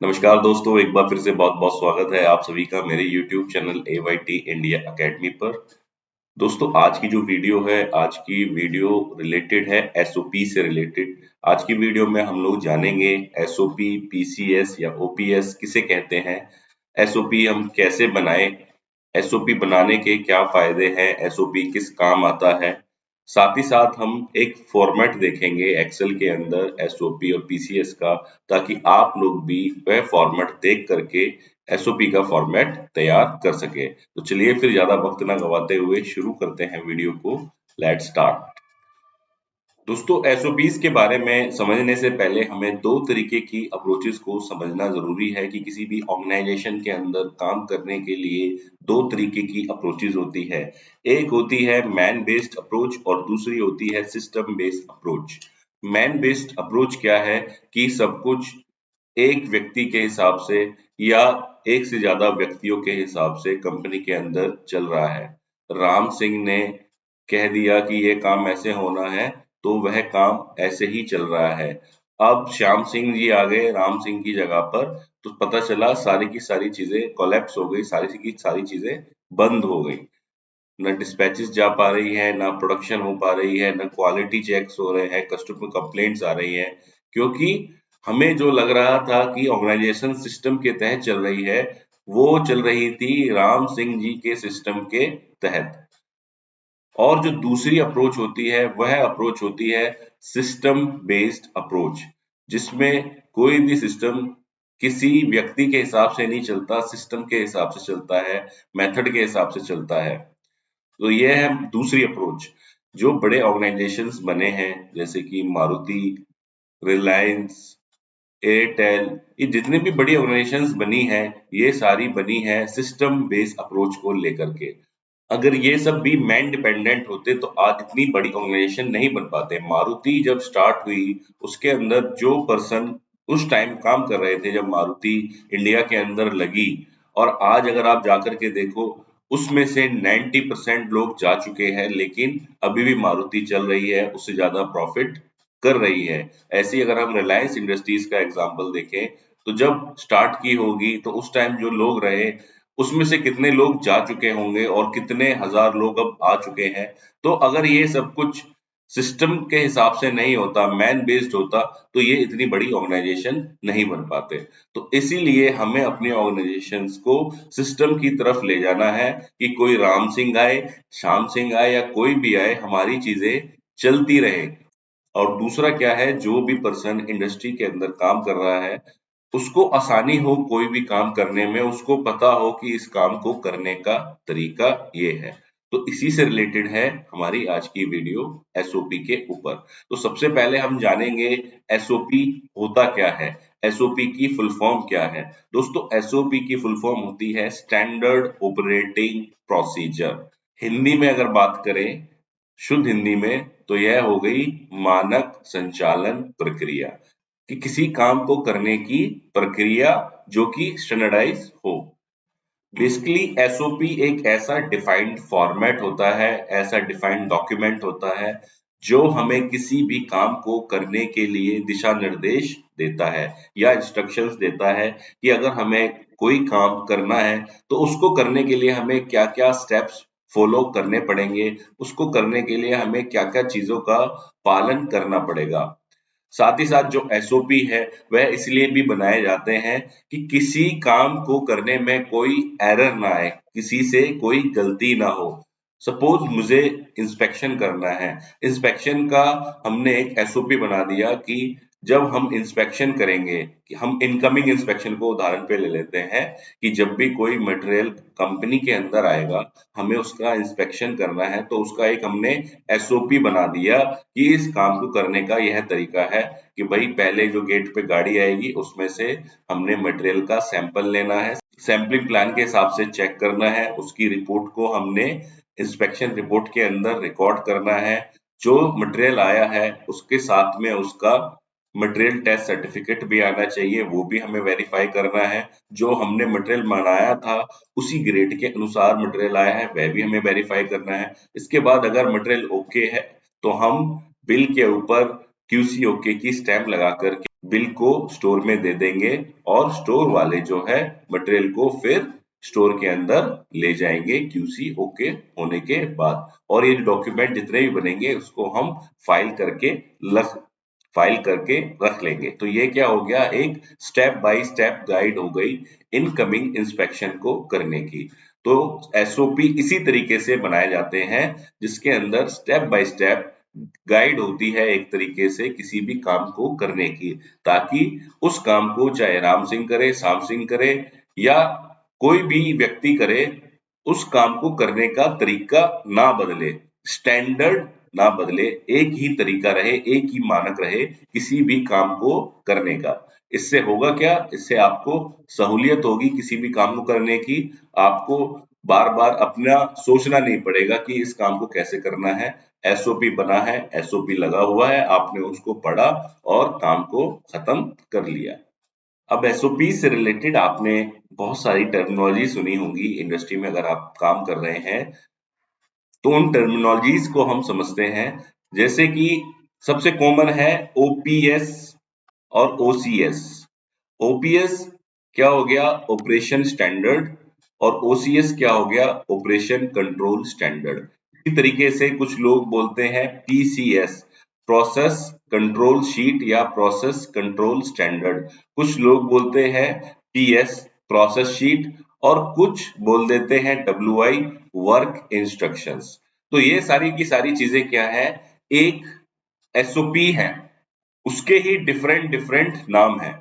नमस्कार दोस्तों, एक बार फिर से बहुत बहुत स्वागत है आप सभी का मेरे YouTube channel AYT India academy पर। दोस्तों, आज की जो वीडियो है, आज की वीडियो रिलेटेड है SOP से रिलेटेड। आज की वीडियो में हम लोग जानेंगे SOP, PCS या OPS किसे कहते हैं, SOP हम कैसे बनाएं, SOP बनाने के क्या फायदे हैं, SOP किस काम आता है। साथ ही साथ हम एक फॉर्मेट देखेंगे एक्सेल के अंदर SOP और PCS का, ताकि आप लोग भी वह फॉर्मेट देख करके SOP का फॉर्मेट तैयार कर सके। तो चलिए फिर ज्यादा वक्त ना गवाते हुए शुरू करते हैं वीडियो को। Let's start. दोस्तों, एसओपीज के बारे में समझने से पहले हमें दो तरीके की अप्रोचेस को समझना जरूरी है कि किसी भी ऑर्गेनाइजेशन के अंदर काम करने के लिए दो तरीके की अप्रोचेस होती है। एक होती है मैन बेस्ड अप्रोच और दूसरी होती है system based approach. Man based approach क्या है कि सब कुछ एक व्यक्ति के हिसाब से या एक से ज्यादा व्यक्तियों के हिसाब से कंपनी के अंदर चल रहा है। राम सिंह ने कह दिया कि ये काम ऐसे होना है, तो वह काम ऐसे ही चल रहा है। अब श्याम सिंह जी आ गए राम सिंह की जगह पर, तो पता चला सारी की सारी चीजें कोलैप्स हो गई, सारी की सारी चीजें बंद हो गई। न डिस्पैचेस जा पा रही है, ना प्रोडक्शन हो पा रही है, न क्वालिटी चेक्स हो रहे हैं, कस्टमर कंप्लेंट्स आ रही है। क्योंकि हमें जो लग रहा था कि ऑर्गेनाइजेशन सिस्टम के तहत चल रही है, वो चल रही थी राम सिंह जी के सिस्टम के तहत। और जो दूसरी अप्रोच होती है वह अप्रोच होती है सिस्टम बेस्ड अप्रोच, जिसमें कोई भी सिस्टम किसी व्यक्ति के हिसाब से नहीं चलता, सिस्टम के हिसाब से चलता है, मेथड के हिसाब से चलता है। तो यह है दूसरी अप्रोच। जो बड़े ऑर्गेनाइजेशंस बने हैं जैसे कि मारुति, रिलायंस, एयरटेल, ये जितने भी बड़ी ऑर्गेनाइजेशंस बनी है, ये सारी बनी है सिस्टम बेस्ड अप्रोच को लेकर के। अगर ये सब भी मैन डिपेंडेंट होते तो आज इतनी बड़ी ऑर्गेनाइजेशन नहीं बन पाते। मारुति जब स्टार्ट हुई, उसके अंदर जो पर्सन उस टाइम काम कर रहे थे जब मारुति इंडिया के अंदर लगी, और आज अगर आप जाकर के देखो, उसमें से 90% लोग जा चुके हैं, लेकिन अभी भी मारुति चल रही है, उससे ज्यादा प्रॉफिट कर रही है। ऐसे ही अगर हम रिलायंस इंडस्ट्रीज का एग्जांपल देखें, तो जब स्टार्ट की होगी तो उस टाइम जो लोग रहे, उसमें से कितने लोग जा चुके होंगे और कितने हजार लोग अब आ चुके हैं। तो अगर ये सब कुछ सिस्टम के हिसाब से नहीं होता, मैन बेस्ड होता, तो ये इतनी बड़ी ऑर्गेनाइजेशन नहीं बन पाते। तो इसीलिए हमें अपनी ऑर्गेनाइजेशन को सिस्टम की तरफ ले जाना है कि कोई राम सिंह आए, श्याम सिंह आए या कोई भी आए, हमारी चीजें चलती रहे। और दूसरा क्या है, जो भी पर्सन इंडस्ट्री के अंदर काम कर रहा है, उसको आसानी हो कोई भी काम करने में, उसको पता हो कि इस काम को करने का तरीका ये है। तो इसी से रिलेटेड है हमारी आज की वीडियो एसओपी के ऊपर। तो सबसे पहले हम जानेंगे एसओपी होता क्या है, एसओपी की फुल फॉर्म क्या है। दोस्तों, एसओपी की फुल फॉर्म होती है स्टैंडर्ड ऑपरेटिंग प्रोसीजर। हिंदी में अगर बात करें, शुद्ध हिंदी में, तो यह हो गई मानक संचालन प्रक्रिया, कि किसी काम को करने की प्रक्रिया जो कि स्टैंडर्डाइज हो। बेसिकली एसओपी एक ऐसा डिफाइंड फॉर्मेट होता है, ऐसा डिफाइंड डॉक्यूमेंट होता है, जो हमें किसी भी काम को करने के लिए दिशा निर्देश देता है या इंस्ट्रक्शंस देता है कि अगर हमें कोई काम करना है तो उसको करने के लिए हमें क्या क्या स्टेप्स फॉलो करने पड़ेंगे, उसको करने के लिए हमें क्या क्या चीजों का पालन करना पड़ेगा। साथ ही साथ जो एसओपी है, वह इसलिए भी बनाए जाते हैं कि किसी काम को करने में कोई एरर ना आए, किसी से कोई गलती ना हो। सपोज मुझे इंस्पेक्शन करना है, इंस्पेक्शन का हमने एक एसओपी बना दिया कि जब हम इंस्पेक्शन करेंगे, कि हम इनकमिंग इंस्पेक्शन को उदाहरण पे ले लेते हैं, कि जब भी कोई मटेरियल कंपनी के अंदर आएगा, हमें उसका इंस्पेक्शन करना है, तो उसका एक हमने एसओपी बना दिया कि इस काम को करने का यह तरीका है कि भाई पहले जो गेट पे गाड़ी आएगी उसमें से हमने मटेरियल का सैंपल लेना है, सैंपलिंग प्लान के हिसाब से चेक करना है, उसकी रिपोर्ट को हमने इंस्पेक्शन रिपोर्ट के अंदर रिकॉर्ड करना है। जो मटेरियल आया है उसके साथ में उसका मटेरियल टेस्ट सर्टिफिकेट भी आना चाहिए, वो भी हमें वेरीफाई करना है। जो हमने मटेरियल मंगाया था उसी ग्रेड के अनुसार मटेरियल आया है, वह भी हमें वेरीफाई करना है। इसके बाद अगर मटेरियल ओके है, तो हम बिल के ऊपर क्यूसी ओके की स्टैंप लगा करके बिल को स्टोर में दे देंगे और स्टोर वाले जो है मटेरियल को फिर स्टोर के अंदर ले जाएंगे क्यूसी ओके होने के बाद। और ये डॉक्यूमेंट जितने भी बनेंगे उसको हम फाइल करके रख फाइल करके रख लेंगे। तो ये क्या हो गया, एक स्टेप बाय स्टेप गाइड हो गई इनकमिंग इंस्पेक्शन को करने की। तो एसओपी इसी तरीके से बनाए जाते हैं जिसके अंदर स्टेप बाय स्टेप गाइड होती है एक तरीके से किसी भी काम को करने की, ताकि उस काम को चाहे राम सिंह करे, श्याम सिंह करे या कोई भी व्यक्ति करे, उस काम को करने का तरीका ना बदले, स्टैंडर्ड ना बदले, एक ही तरीका रहे, एक ही मानक रहे किसी भी काम को करने का। इससे होगा क्या, इससे आपको सहूलियत होगी किसी भी काम को करने की। आपको बार बार अपना सोचना नहीं पड़ेगा कि इस काम को कैसे करना है। एसओपी बना है, एसओपी लगा हुआ है, आपने उसको पढ़ा और काम को खत्म कर लिया। अब एसओपी से रिलेटेड आपने बहुत सारी टर्मिनोलॉजी सुनी होंगी इंडस्ट्री में, अगर आप काम कर रहे हैं तो उन टर्मिनोलॉजीज को हम समझते हैं। जैसे कि सबसे कॉमन है ओपीएस और ओसीएस। ओपीएस क्या हो गया, ऑपरेशन स्टैंडर्ड, और ओसीएस क्या हो गया, ऑपरेशन कंट्रोल स्टैंडर्ड। इसी तरीके से कुछ लोग बोलते हैं पीसीएस, प्रोसेस कंट्रोल शीट या प्रोसेस कंट्रोल स्टैंडर्ड। कुछ लोग बोलते हैं पीएस, प्रोसेस शीट, और कुछ बोल देते हैं डब्ल्यूआई, वर्क इंस्ट्रक्शंस। तो ये सारी की सारी चीजें क्या है, एक एसओपी है, उसके ही डिफरेंट डिफरेंट नाम है।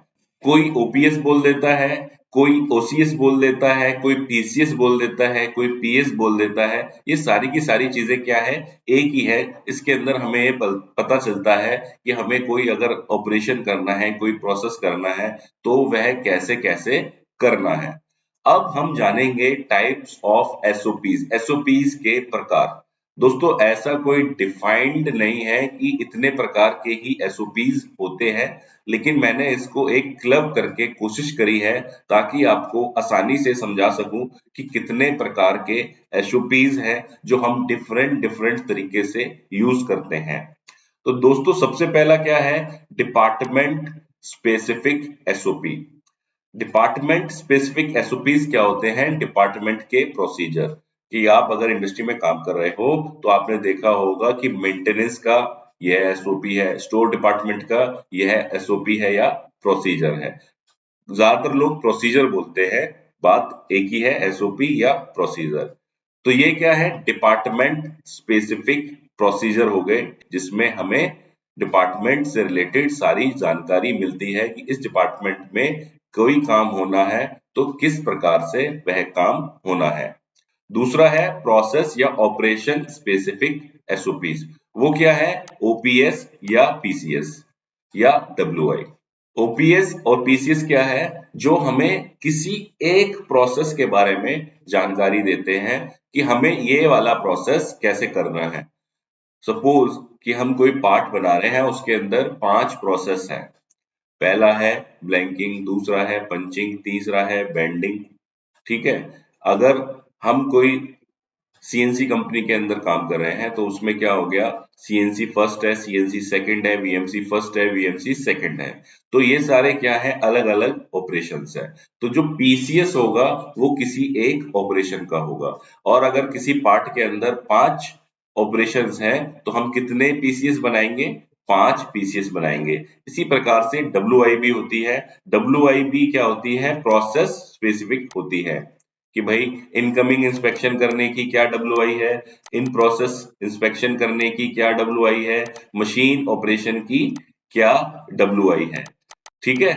कोई ओपीएस बोल देता है, कोई ओसीएस बोल देता है, कोई पीसीएस बोल देता है, कोई पीएस बोल देता है। ये सारी की सारी चीजें क्या है, एक ही है। इसके अंदर हमें ये पता चलता है कि हमें कोई अगर ऑपरेशन करना है, कोई प्रोसेस करना है, तो वह कैसे कैसे करना है। अब हम जानेंगे टाइप्स ऑफ एसओपीज, एसओपीज के प्रकार। दोस्तों ऐसा कोई डिफाइंड नहीं है कि इतने प्रकार के ही एसओपीज होते हैं, लेकिन मैंने इसको एक क्लब करके कोशिश करी है ताकि आपको आसानी से समझा सकूं कि कितने प्रकार के एसओपीज हैं जो हम डिफरेंट डिफरेंट तरीके से यूज करते हैं। तो दोस्तों सबसे पहला क्या है, department specific SOP. Department specific SOPs क्या होते हैं, डिपार्टमेंट के प्रोसीजर। कि आप अगर इंडस्ट्री में काम कर रहे हो तो आपने देखा होगा कि मेंटेनेंस का यह एसओपी है, स्टोर डिपार्टमेंट का यह एसओपी है या प्रोसीजर है। ज्यादातर लोग प्रोसीजर बोलते हैं, बात एक ही है, एसओपी या प्रोसीजर। तो ये क्या है, डिपार्टमेंट स्पेसिफिक प्रोसीजर हो गए, जिसमें हमें डिपार्टमेंट से रिलेटेड सारी जानकारी मिलती है कि इस डिपार्टमेंट में कोई काम होना है तो किस प्रकार से वह काम होना है। दूसरा है प्रोसेस या ऑपरेशन स्पेसिफिक एसओपीज। वो क्या है, ओपीएस या पीसीएस या डब्ल्यूआई। ओपीएस और पीसीएस क्या है, जो हमें किसी एक प्रोसेस के बारे में जानकारी देते हैं कि हमें ये वाला प्रोसेस कैसे करना है। सपोज कि हम कोई पार्ट बना रहे हैं, उसके अंदर 5 प्रोसेस हैं। पहला है ब्लैंकिंग, दूसरा है पंचिंग, तीसरा है बेंडिंग। ठीक है, अगर हम कोई सीएनसी कंपनी के अंदर काम कर रहे हैं तो उसमें क्या हो गया, सीएनसी फर्स्ट है, सीएनसी सेकंड है, वीएमसी फर्स्ट है, वीएमसी सेकंड है। तो ये सारे क्या है, अलग अलग ऑपरेशंस है। तो जो पीसीएस होगा वो किसी एक ऑपरेशन का होगा। और अगर किसी पार्ट के अंदर 5 ऑपरेशंस हैं तो हम कितने पीसीएस बनाएंगे, 5 पीसीएस बनाएंगे। इसी प्रकार से डब्ल्यूआईबी होती है। डब्ल्यूआईबी क्या होती है, प्रोसेस स्पेसिफिक होती है कि भाई इनकमिंग इंस्पेक्शन करने की क्या डब्ल्यूआई है, इन प्रोसेस इंस्पेक्शन करने की क्या डब्ल्यूआई है, मशीन ऑपरेशन की क्या डब्ल्यूआई है। ठीक है,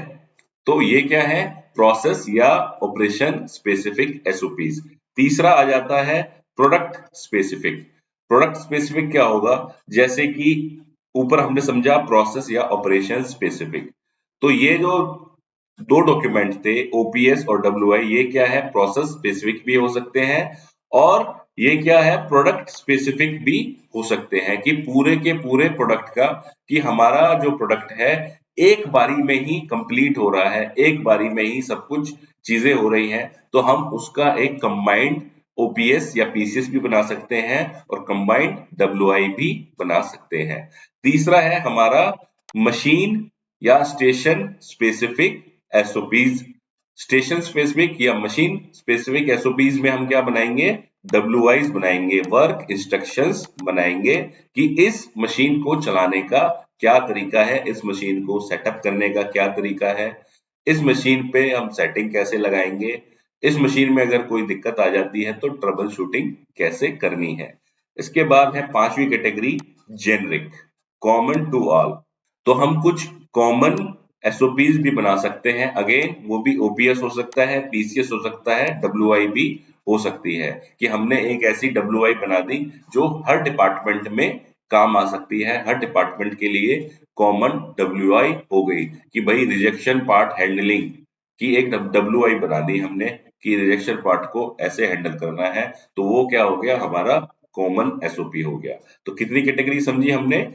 तो ये क्या है, प्रोसेस या ऑपरेशन स्पेसिफिक एसओपीज। तीसरा आ जाता है प्रोडक्ट स्पेसिफिक। प्रोडक्ट स्पेसिफिक क्या होगा, जैसे कि ऊपर हमने समझा प्रोसेस या ऑपरेशन स्पेसिफिक। तो ये जो दो डॉक्यूमेंट थे ओपीएस और डब्ल्यूआई, ये क्या है, प्रोसेस स्पेसिफिक भी हो सकते हैं और ये क्या है, प्रोडक्ट स्पेसिफिक भी हो सकते हैं कि पूरे के पूरे प्रोडक्ट का, कि हमारा जो प्रोडक्ट है एक बारी में ही कंप्लीट हो रहा है, एक बारी में ही सब कुछ चीजें हो रही हैं, तो हम उसका एक कंबाइंड ओपीएस या पीसीएस भी बना सकते हैं और कंबाइंड डब्ल्यूआई भी बना सकते हैं। तीसरा है हमारा मशीन या station specific SOPs. Station specific या मशीन स्पेसिफिक एसओपीज में हम क्या बनाएंगे, डब्ल्यूआईज बनाएंगे, वर्क इंस्ट्रक्शंस बनाएंगे कि इस मशीन को चलाने का क्या तरीका है, इस मशीन को सेटअप करने का क्या तरीका है, इस मशीन पे हम सेटिंग कैसे लगाएंगे, इस मशीन में अगर कोई दिक्कत आ जाती है तो ट्रबल शूटिंग कैसे करनी है। इसके बाद है पांचवी category generic, common to all. तो हम कुछ कॉमन एसओपीज भी बना सकते हैं, अगेन वो भी ओपीएस हो सकता है, पीसीएस हो सकता है, डब्ल्यूआई भी हो सकती है, कि हमने एक ऐसी डब्ल्यूआई बना दी जो हर डिपार्टमेंट में काम आ सकती है, हर डिपार्टमेंट के लिए कॉमन डब्ल्यूआई हो गई, कि भाई रिजेक्शन पार्ट हैंडलिंग की एक डब्ल्यूआई बना दी हमने कि रिजेक्शन पार्ट को ऐसे हैंडल करना है, तो वो क्या हो गया, हमारा कॉमन एसओपी हो गया। तो कितनी कैटेगरी समझी हमने,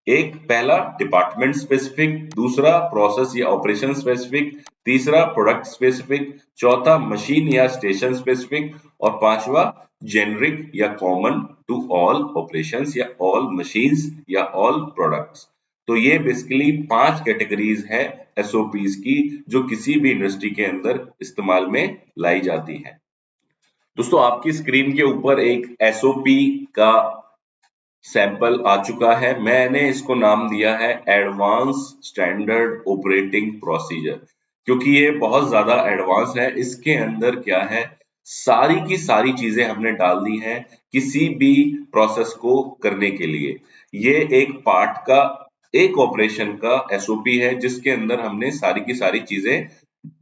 एक पहला डिपार्टमेंट स्पेसिफिक, दूसरा प्रोसेस या ऑपरेशन स्पेसिफिक, तीसरा प्रोडक्ट स्पेसिफिक, चौथा मशीन या स्टेशन स्पेसिफिक, और पांचवा जेनरिक या कॉमन टू ऑल ऑपरेशंस या ऑल मशीन्स या ऑल प्रोडक्ट्स। तो ये बेसिकली 5 कैटेगरीज है एसओपीज की जो किसी भी इंडस्ट्री के अंदर इस्तेमाल में लाई जाती है। दोस्तों आपकी स्क्रीन के ऊपर एक एसओपी का सैंपल आ चुका है, मैंने इसको नाम दिया है एडवांस स्टैंडर्ड ऑपरेटिंग प्रोसीजर, क्योंकि ये बहुत ज्यादा एडवांस है। इसके अंदर क्या है, सारी की सारी चीजें हमने डाल दी हैं किसी भी प्रोसेस को करने के लिए। ये एक पार्ट का, एक ऑपरेशन का एसओपी है जिसके अंदर हमने सारी की सारी चीजें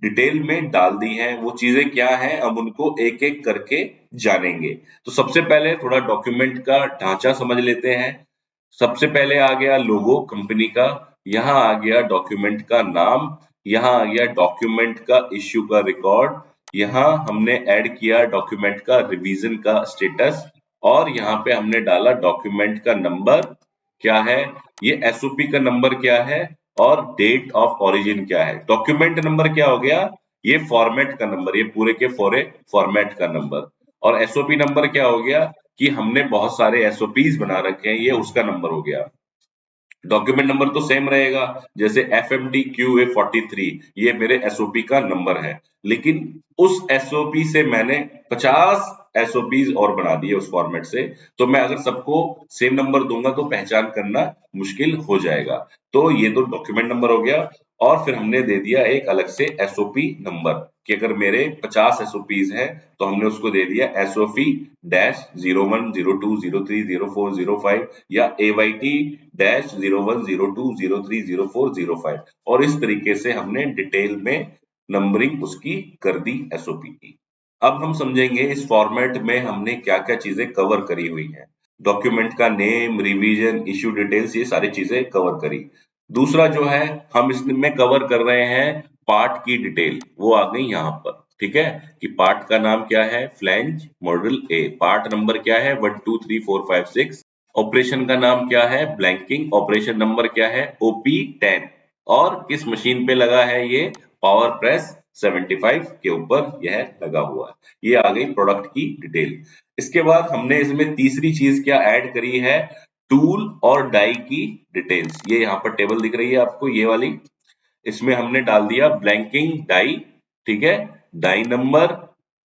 डिटेल में डाल दी हैं। वो चीजें क्या हैं, अब उनको एक एक करके जानेंगे। तो सबसे पहले थोड़ा डॉक्यूमेंट का ढांचा समझ लेते हैं। सबसे पहले आ गया लोगो कंपनी का, यहाँ आ गया डॉक्यूमेंट का नाम, यहाँ आ गया डॉक्यूमेंट का इश्यू का रिकॉर्ड, यहाँ हमने ऐड किया डॉक्यूमेंट का रिवीजन का स्टेटस, और यहाँ पे हमने डाला डॉक्यूमेंट का नंबर क्या है, ये एसओपी का नंबर क्या है, और डेट ऑफ ओरिजिन क्या है। डॉक्यूमेंट नंबर क्या हो गया, ये फॉर्मेट का नंबर, ये पूरे के पूरे फॉर्मेट का नंबर। और एसओपी नंबर क्या हो गया, कि हमने बहुत सारे एसओपीज बना रखे हैं, ये उसका नंबर हो गया। डॉक्यूमेंट नंबर तो सेम रहेगा, जैसे F M D Q A 43, ये मेरे एसओपी का नंबर है, लेकिन उस एसओपी से मैंने 50 एसओपीज और बना दिए उस फॉर्मेट से, तो मैं अगर सबको सेम नंबर दूंगा तो पहचान करना मुश्किल हो जाएगा। तो ये तो डॉक्यूमेंट नंबर हो गया, और फिर हमने दे दिया एक अलग से एसओपी नंबर, कि अगर मेरे 50 एसओपीज हैं तो हमने उसको दे दिया एसओपी डैश 01 02 03 04 05 या AYT डैश 01 02 03 04 05, और इस तरीके से हमने डिटेल में नंबरिंग उसकी कर दी एसओपी की। अब हम समझेंगे इस फॉर्मेट में हमने क्या क्या चीजें कवर करी हुई हैं। डॉक्यूमेंट का नेम, रिवीजन, इश्यू डिटेल्स, ये सारी चीजें कवर करी। दूसरा जो है, हम इसमें कवर कर रहे हैं पार्ट की डिटेल, वो आ गई यहाँ पर, ठीक है, कि पार्ट का नाम क्या है, फ्लैंज मॉडल ए, पार्ट नंबर क्या है 1 2 3 4 5 6, ऑपरेशन का नाम क्या है ब्लैंकिंग, ऑपरेशन नंबर क्या है OP10, और किस मशीन पे लगा है ये, पावर प्रेस 75 के ऊपर यह लगा हुआ है। ये आ गई प्रोडक्ट की डिटेल। इसके बाद हमने इसमें तीसरी चीज क्या ऐड करी है, टूल और डाई की डिटेल्स। ये यहाँ पर टेबल दिख रही है आपको, ये वाली, इसमें हमने डाल दिया ब्लैंकिंग डाई, ठीक है, डाई नंबर,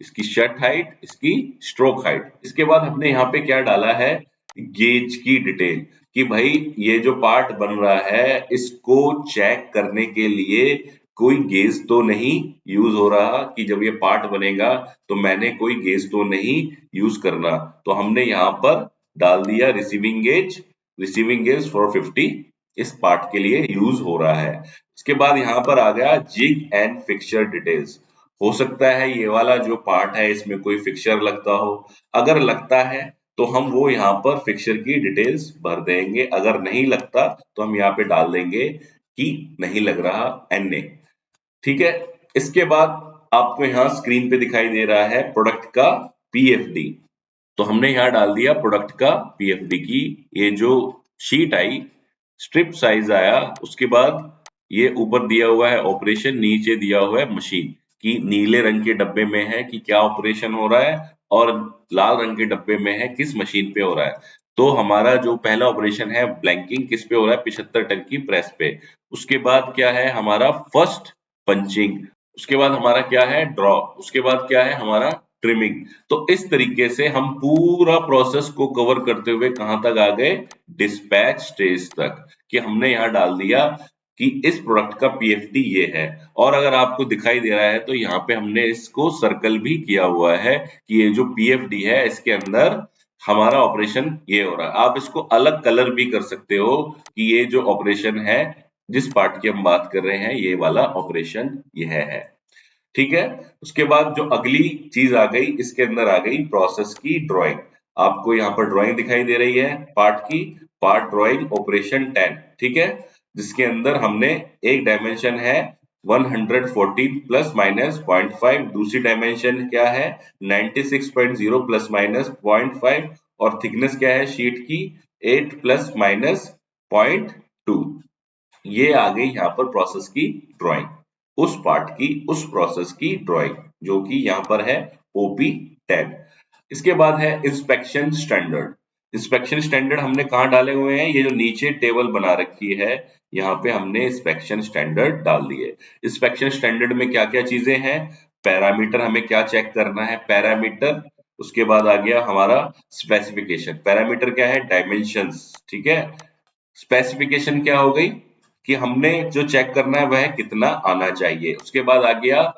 इसकी शट हाइट, इसकी स्ट्रोक हाइट। इसके बाद हमने यहाँ पे क्या डाला है, गेज की डिटेल, कि भाई ये जो पार्ट बन रहा है इसको चेक करने के लिए कोई गेज तो नहीं यूज हो रहा, कि जब ये पार्ट बनेगा तो मैंने कोई गेज तो नहीं यूज करना। तो हमने यहाँ पर डाल दिया रिसीविंग गेज 450 इस पार्ट के लिए यूज हो रहा है। इसके बाद यहाँ पर आ गया जिग एंड फिक्सचर डिटेल्स। हो सकता है ये वाला जो पार्ट है इसमें कोई फिक्सचर लगता हो, अगर लगता है तो हम वो यहाँ पर फिक्सचर की डिटेल्स भर देंगे, अगर नहीं लगता तो हम यहाँ पे डाल देंगे कि नहीं लग रहा NA, ठीक है। इसके बाद आपको यहाँ स्क्रीन पे दिखाई दे रहा है प्रोडक्ट का PFD, तो हमने यहाँ डाल दिया प्रोडक्ट का PFD की ये जो शीट आई, स्ट्रिप साइज आया, उसके बाद ये ऊपर दिया हुआ है ऑपरेशन, नीचे दिया हुआ है मशीन, कि नीले रंग के डब्बे में है कि क्या ऑपरेशन हो रहा है, और लाल रंग के डब्बे में है किस मशीन पे हो रहा है। तो हमारा जो पहला ऑपरेशन है ब्लैंकिंग किस पे हो रहा है, 75 टन की प्रेस पे। उसके बाद क्या है हमारा फर्स्ट पंचिंग, उसके बाद हमारा क्या है ड्रॉ, उसके बाद क्या है हमारा ट्रिमिंग। तो इस तरीके से हम पूरा प्रोसेस को कवर करते हुए कहां तक आ गए, डिस्पैच स्टेज तक, कि हमने यहाँ डाल दिया कि इस प्रोडक्ट का पीएफडी ये है। और अगर आपको दिखाई दे रहा है तो यहाँ पे हमने इसको सर्कल भी किया हुआ है कि ये जो पीएफडी है इसके अंदर हमारा ऑपरेशन ये हो रहा है। आप इसको अलग कलर भी कर सकते हो कि ये जो ऑपरेशन है जिस पार्ट की हम बात कर रहे हैं ये वाला ऑपरेशन यह है। ठीक है। उसके बाद जो अगली चीज आ गई इसके अंदर आ गई प्रोसेस की ड्राइंग। आपको यहाँ पर ड्राइंग दिखाई दे रही है पार्ट की, पार्ट ड्राइंग ऑपरेशन 10। ठीक है, जिसके अंदर हमने एक डायमेंशन है 114 प्लस माइनस 0.5, दूसरी डायमेंशन क्या है 96.0 प्लस माइनस 0.5, और थिकनेस क्या है शीट की 8 प्लस माइनस 0.2। ये आ गई यहाँ पर प्रोसेस की ड्राइंग, उस पार्ट की उस प्रोसेस की ड्राइंग जो कि यहाँ पर है ओपी 10। इसके बाद है इंस्पेक्शन स्टैंडर्ड। इंस्पेक्शन स्टैंडर्ड हमने कहाँ डाले हुए हैं, ये जो नीचे टेबल बना रखी है यहाँ पे हमने इंस्पेक्शन स्टैंडर्ड डाल दिए। इंस्पेक्शन स्टैंडर्ड में क्या क्या चीजें हैं, पैरामीटर हमें क्या चेक करना है पैरामीटर, उसके बाद आ गया हमारा स्पेसिफिकेशन, पैरामीटर क्या है डायमेंशंस, ठीक है। स्पेसिफिकेशन क्या हो गई कि हमने जो चेक करना है वह कितना आना चाहिए। उसके बाद आ गया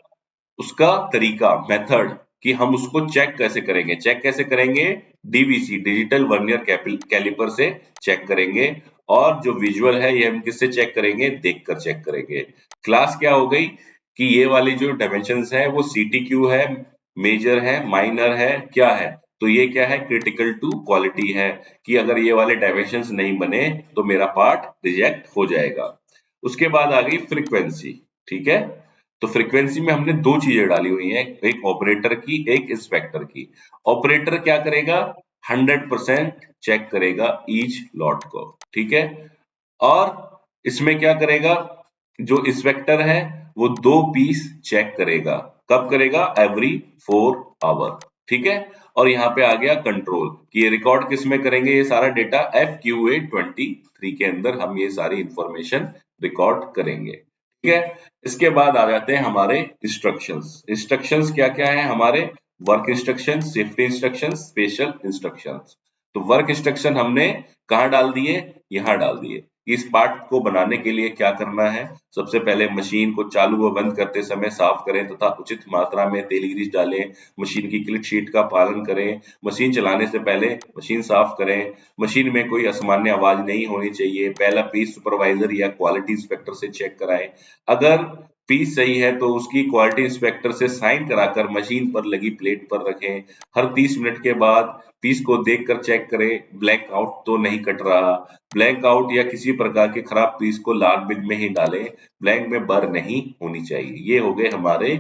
उसका तरीका मेथड कि हम उसको चेक कैसे करेंगे, चेक कैसे करेंगे डीवीसी डिजिटल वर्नियर कैलिपर से चेक करेंगे। और जो विजुअल है ये हम किससे चेक करेंगे, देखकर चेक करेंगे। क्लास क्या हो गई कि ये वाली जो डायमेंशंस है वो सीटीक्यू है, मेजर है, माइनर है, क्या है, तो ये क्या है क्रिटिकल टू क्वालिटी है कि अगर ये वाले डायमेंशंस नहीं बने तो मेरा पार्ट रिजेक्ट हो जाएगा। उसके बाद आ गई फ्रीक्वेंसी। ठीक है, तो फ्रीक्वेंसी में हमने दो चीजें डाली हुई हैं, एक ऑपरेटर की एक इंस्पेक्टर की। ऑपरेटर क्या करेगा 100% चेक करेगा ईच लॉट को, ठीक है। और इसमें क्या करेगा जो इंस्पेक्टर है वो दो पीस चेक करेगा, कब करेगा एवरी 4 आवर, ठीक है। और यहाँ पे आ गया कंट्रोल कि ये रिकॉर्ड किस में करेंगे, ये सारा डेटा FQA23 के अंदर हम ये सारी इंफॉर्मेशन रिकॉर्ड करेंगे, ठीक है। इसके बाद आ जाते हैं हमारे इंस्ट्रक्शंस। इंस्ट्रक्शंस क्या क्या है हमारे, work instruction, safety instruction, special instructions. तो वर्क इंस्ट्रक्शन हमने कहाँ डाल दिए, यहाँ डाल दिए। इस पार्ट को बनाने के लिए क्या करना है, सबसे पहले मशीन को चालू व बंद करते समय साफ करें तथा उचित मात्रा में तेल ग्रीस डालें, मशीन की क्लिक शीट का पालन करें, मशीन चलाने से पहले मशीन साफ करें, मशीन में कोई असामान्य आवाज नहीं होनी चाहिए, पहला पीस सुपरवाइजर या क्वालिटी इंस्पेक्टर से चेक कराएं, अगर पीस सही है तो उसकी क्वालिटी इंस्पेक्टर से साइन कराकर मशीन पर लगी प्लेट पर रखें, हर 30 मिनट के बाद पीस को देखकर चेक करें ब्लैक आउट तो नहीं कट रहा, ब्लैंक आउट या किसी प्रकार के खराब पीस को लाल बिन में ही डालें, ब्लैंक में बर नहीं होनी चाहिए। ये हो गए हमारे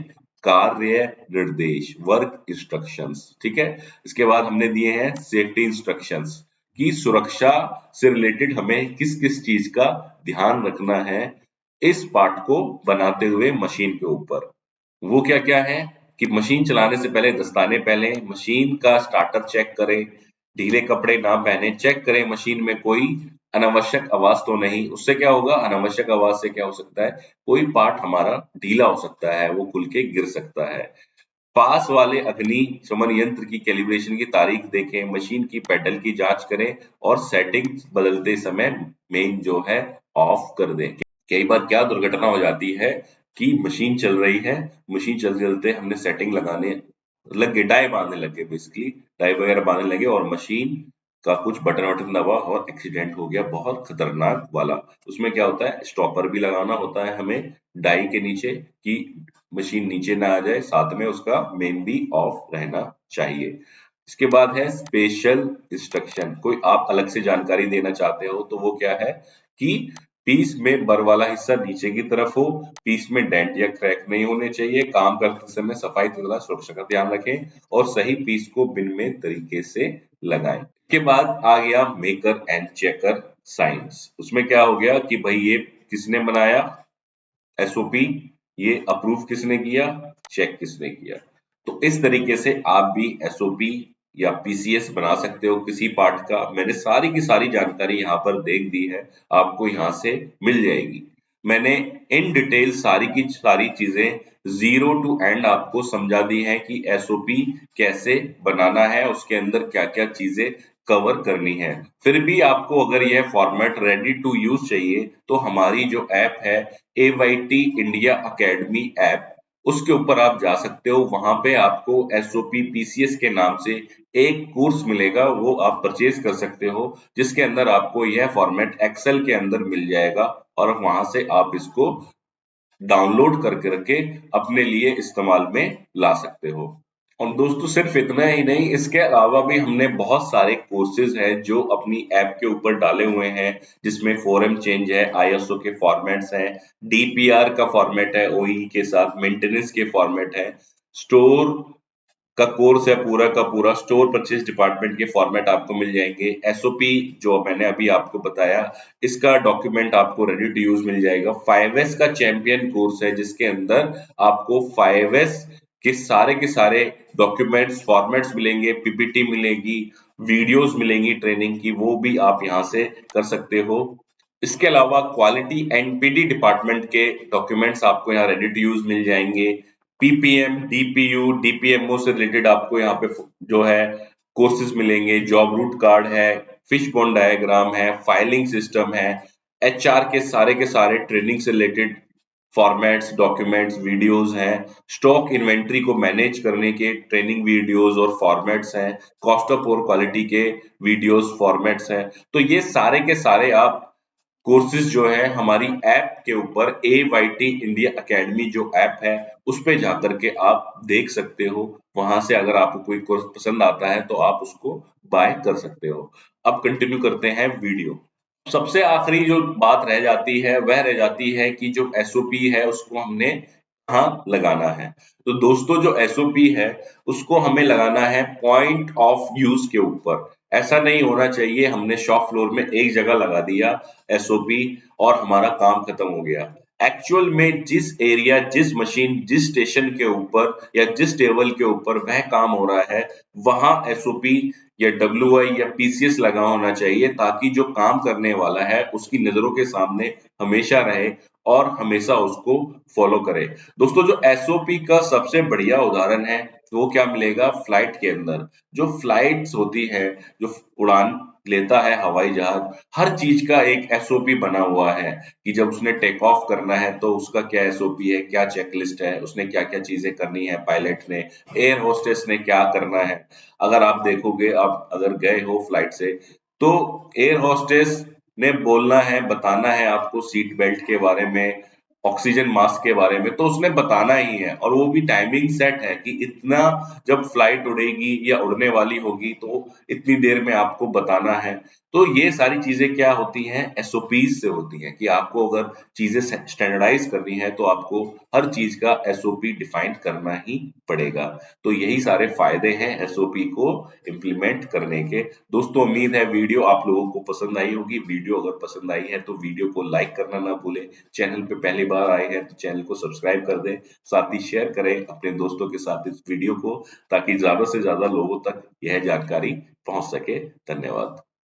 कार्य निर्देश, वर्क इंस्ट्रक्शंस, ठीक है। इसके बाद हमने दिए हैं सेफ्टी इंस्ट्रक्शंस की सुरक्षा से रिलेटेड हमें किस किस चीज का ध्यान रखना है इस पार्ट को बनाते हुए मशीन के ऊपर। वो क्या क्या है कि मशीन चलाने से पहले दस्ताने पहने, मशीन का स्टार्टर चेक करें, ढीले कपड़े ना पहने, चेक करें मशीन में कोई अनावश्यक आवाज तो नहीं। उससे क्या होगा, अनावश्यक आवाज से क्या हो सकता है, कोई पार्ट हमारा ढीला हो सकता है, वो खुल के गिर सकता है। पास वाले अग्नि शमन यंत्र की कैलिब्रेशन की तारीख देखें, मशीन की पेडल की जांच करें और सेटिंग्स बदलते समय मेन जो है ऑफ कर दें। कई बार क्या दुर्घटना हो जाती है कि मशीन चल रही है, मशीन चलते चलते हमने सेटिंग लगाने लग गए, डाई बांधने लगे, बेसिकली डाई वगैरह बांधने लगे और मशीन का कुछ बटन वटन दबा और एक्सीडेंट हो गया बहुत खतरनाक वाला। उसमें क्या होता है स्टॉपर भी लगाना होता है हमें डाई के नीचे कि मशीन नीचे ना आ जाए, साथ में उसका मेन भी ऑफ रहना चाहिए। इसके बाद है स्पेशल इंस्ट्रक्शन, कोई आप अलग से जानकारी देना चाहते हो तो वो क्या है कि पीस में बर वाला हिस्सा नीचे की तरफ हो, पीस में डेंट या क्रैक नहीं होने चाहिए, काम करते समय सफाई तथा सुरक्षा का ध्यान रखें और सही पीस को बिन में तरीके से लगाएं। के बाद आ गया मेकर एंड चेकर साइंस। उसमें क्या हो गया कि भाई ये किसने बनाया एसओपी, ये अप्रूव किसने किया, चेक किसने किया। तो इस तरीके से आप भी एसओपी या पीसीएस बना सकते हो किसी पार्ट का। मैंने सारी की सारी जानकारी यहाँ पर देख दी है, आपको यहाँ से मिल जाएगी। मैंने इन डिटेल सारी की सारी चीजें जीरो टू एंड आपको समझा दी है कि एसओपी कैसे बनाना है, उसके अंदर क्या क्या चीजें कवर करनी है। फिर भी आपको अगर यह फॉर्मेट रेडी टू यूज चाहिए तो हमारी जो ऐप है AYT इंडिया अकेडमी ऐप, उसके ऊपर आप जा सकते हो। वहां पे आपको एसओपी पीसीएस के नाम से एक कोर्स मिलेगा, वो आप परचेज कर सकते हो, जिसके अंदर आपको यह फॉर्मेट एक्सेल के अंदर मिल जाएगा और वहां से आप इसको डाउनलोड कर करके अपने लिए इस्तेमाल में ला सकते हो। और दोस्तों सिर्फ इतना ही नहीं, इसके अलावा भी हमने बहुत सारे कोर्सेज हैं जो अपनी ऐप के ऊपर डाले हुए हैं, जिसमें फोरम चेंज है, आईएसओ के फॉर्मेट्स हैं, डीपीआर का फॉर्मेट है, ओई के साथ मेंटेनेंस के फॉर्मेट है, स्टोर का कोर्स है, पूरा का पूरा स्टोर परचेज डिपार्टमेंट के फॉर्मेट आपको मिल जाएंगे। एसओपी जो मैंने अभी आपको बताया, इसका डॉक्यूमेंट आपको रेडी टू यूज मिल जाएगा। 5S का चैंपियन कोर्स है, जिसके अंदर आपको 5S के सारे डॉक्यूमेंट्स फॉर्मेट्स मिलेंगे, पीपीटी मिलेगी, वीडियोस मिलेंगी ट्रेनिंग की, वो भी आप यहाँ से कर सकते हो। इसके अलावा क्वालिटी एनपीडी डिपार्टमेंट के डॉक्यूमेंट्स आपको यहाँ रेडी टू यूज मिल जाएंगे। पीपीएम, डीपीयू, डीपीएमओ से रिलेटेड आपको यहाँ पे जो है कोर्सेज मिलेंगे, जॉब रूट कार्ड है, फिश बोन डायग्राम है, फाइलिंग सिस्टम है, एचआर के सारे ट्रेनिंग से रिलेटेड फॉर्मेट्स, डॉक्यूमेंट्स, वीडियोस हैं, स्टॉक इन्वेंट्री को मैनेज करने के ट्रेनिंग वीडियोस और फॉर्मेट्स हैं, कॉस्ट ऑफ पोर क्वालिटी के वीडियोस फॉर्मेट्स हैं। तो ये सारे के सारे आप कोर्सेज जो है हमारी ऐप के ऊपर AYT इंडिया अकेडमी जो ऐप है उस पे जाकर के आप देख सकते हो। वहां से अगर आपको कोई कोर्स पसंद आता है तो आप उसको बाय कर सकते हो। अब कंटिन्यू करते हैं वीडियो। सबसे आखिरी जो बात रह जाती है वह रह जाती है कि जो एसओपी है उसको हमने कहाँ लगाना है। तो दोस्तों जो एसओपी है उसको हमें लगाना है पॉइंट ऑफ यूज के ऊपर। ऐसा नहीं होना चाहिए हमने शॉप फ्लोर में एक जगह लगा दिया एसओपी और हमारा काम खत्म हो गया। एक्चुअल में जिस एरिया, जिस मशीन, जिस स्टेशन के ऊपर या जिस टेबल के ऊपर वह काम हो रहा है, वहां एसओपी या डब्ल्यूआई या पीसीएस लगा होना चाहिए, ताकि जो काम करने वाला है उसकी नजरों के सामने हमेशा रहे और हमेशा उसको फॉलो करे। दोस्तों जो एसओपी का सबसे बढ़िया उदाहरण है वो क्या मिलेगा फ्लाइट के अंदर। जो फ्लाइट्स होती है, जो उड़ान लेता है हवाई जहाज, हर चीज का एक एसओपी बना हुआ है कि जब उसने टेक ऑफ करना है तो उसका क्या एसओपी है, क्या चेकलिस्ट है, उसने क्या क्या चीजें करनी है, पायलट ने, एयर होस्टेस ने क्या करना है। अगर आप देखोगे, आप अगर गए हो फ्लाइट से, तो एयर होस्टेस ने बोलना है, बताना है आपको सीट बेल्ट के बारे में, ऑक्सीजन मास्क के बारे में, तो उसने बताना ही है। और वो भी टाइमिंग सेट है कि इतना, जब फ्लाइट उड़ेगी या उड़ने वाली होगी तो इतनी देर में आपको बताना है। तो ये सारी चीजें क्या होती हैं, एसओपीज से होती हैं कि आपको अगर चीजें स्टैंडर्डाइज करनी है तो आपको हर चीज का एसओपी डिफाइन करना ही पड़ेगा। तो यही सारे फायदे हैं एसओपी को इम्प्लीमेंट करने के। दोस्तों उम्मीद है वीडियो आप लोगों को पसंद आई होगी। वीडियो अगर पसंद आई है तो वीडियो को लाइक करना ना भूलें। चैनल पे पहली बार आए हैं तो चैनल को सब्सक्राइब कर दें। साथ ही शेयर करें अपने दोस्तों के साथ इस वीडियो को, ताकि ज्यादा से ज्यादा लोगों तक यह जानकारी पहुंच सके। धन्यवाद।